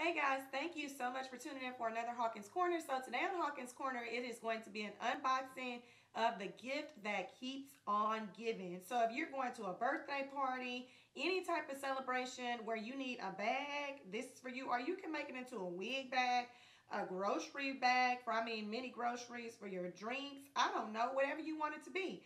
Hey guys, thank you so much for tuning in for another Hawkins Corner. So today on Hawkins Corner, it is going to be an unboxing of the gift that keeps on giving. So if you're going to a birthday party, any type of celebration where you need a bag, this is for you. Or you can make it into a wig bag, a grocery bag for, mini groceries for your drinks. I don't know, whatever you want it to be.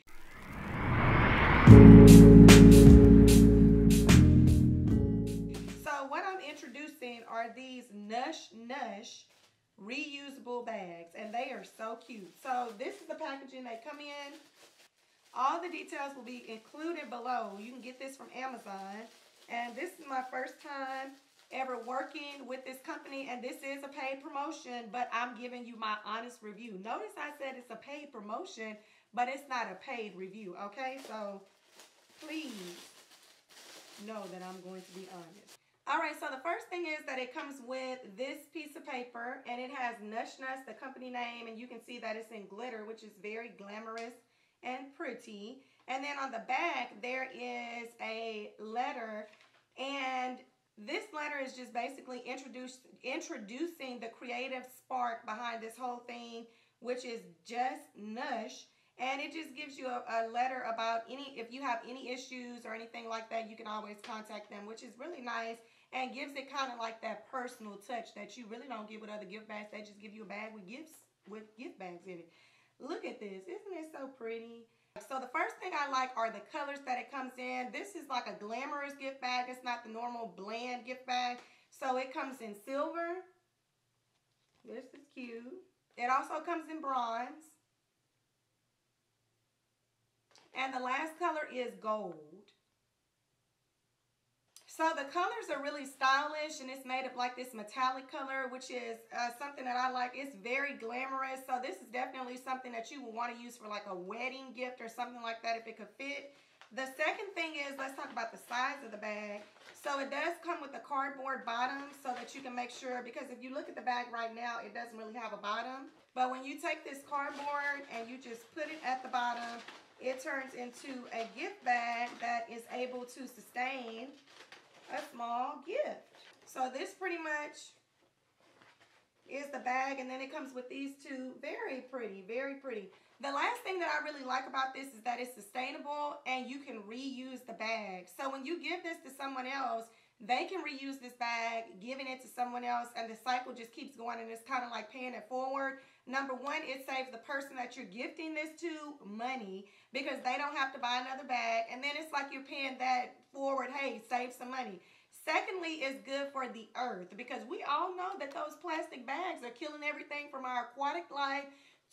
What I'm introducing are these Nush reusable bags, and they are so cute. So this is the packaging they come in. All the details will be included below. You can get this from Amazon, and this is my first time ever working with this company, and this is a paid promotion, but I'm giving you my honest review. Notice I said it's a paid promotion, but it's not a paid review, okay? So please know that I'm going to be honest. All right, so the first thing is that it comes with this piece of paper, and it has Nush, the company name, and you can see that it's in glitter, which is very glamorous and pretty. And then on the back, there is a letter, and this letter is just basically introducing the creative spark behind this whole thing, which is just Nush. And it just gives you a letter about if you have any issues or anything like that, you can always contact them, which is really nice. And gives it kind of like that personal touch that you really don't get with other gift bags. They just give you a bag with gift bags in it. Look at this. Isn't it so pretty? So the first thing I like are the colors that it comes in. This is like a glamorous gift bag. It's not the normal bland gift bag. So it comes in silver. This is cute. It also comes in bronze. And the last color is gold. So the colors are really stylish, and it's made of like this metallic color, which is something that I like. It's very glamorous. So this is definitely something that you would want to use for like a wedding gift or something like that if it could fit. The second thing is, let's talk about the size of the bag. So it does come with a cardboard bottom so that you can make sure, because if you look at the bag right now, it doesn't really have a bottom. But when you take this cardboard and you just put it at the bottom, it turns into a gift bag that is able to sustain a small gift. So this pretty much is the bag, and then it comes with these two. Very pretty, very pretty. The last thing that I really like about this is that it's sustainable and you can reuse the bag. So when you give this to someone else, they can reuse this bag, giving it to someone else, and the cycle just keeps going, and it's kind of like paying it forward. Number one, it saves the person that you're gifting this to money because they don't have to buy another bag, and then it's like you're paying that forward. Hey, save some money. Secondly, it's good for the earth because we all know that those plastic bags are killing everything from our aquatic life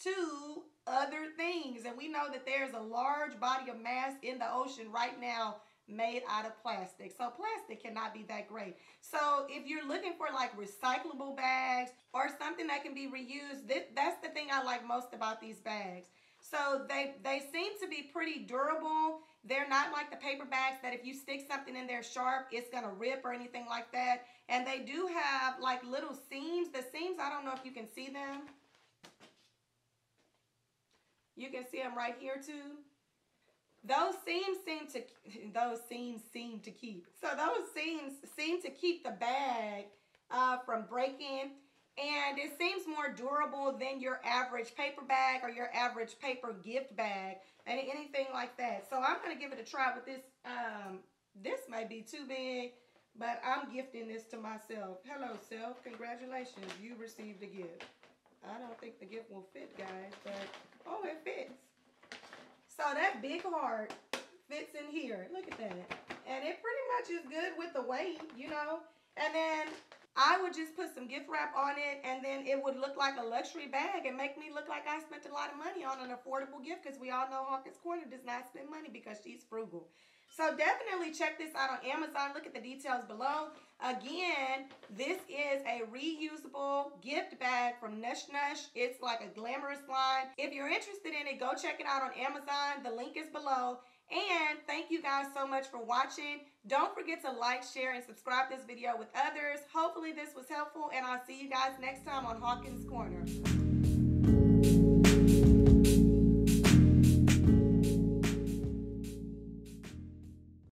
to other things, and we know that there's a large body of mass in the ocean right now made out of plastic. So plastic cannot be that great. So if you're looking for like recyclable bags or something that can be reused, that's the thing I like most about these bags. So they seem to be pretty durable. They're not like the paper bags that if you stick something in there sharp, it's going to rip or anything like that. And they do have like little seams. The seams, I don't know if you can see them. You can see them right here too. Those seams seem to keep. So those seams seem to keep the bag from breaking, and it seems more durable than your average paper bag or your average paper gift bag and anything like that. So I'm gonna give it a try with this. This may be too big, but I'm gifting this to myself. Hello, self. Congratulations, you received a gift. I don't think the gift will fit, guys, but oh, it fits. So that big heart fits in here. Look at that. And it pretty much is good with the weight, you know. And then I would just put some gift wrap on it, and then it would look like a luxury bag and make me look like I spent a lot of money on an affordable gift, because we all know Hawkins Corner does not spend money because she's frugal. So definitely check this out on Amazon. Look at the details below. Again, this is a reusable gift bag from Nush. It's like a glamorous line. If you're interested in it, go check it out on Amazon. The link is below. And thank you guys so much for watching. Don't forget to like, share, and subscribe this video with others. Hopefully this was helpful, and I'll see you guys next time on Hawkins Corner.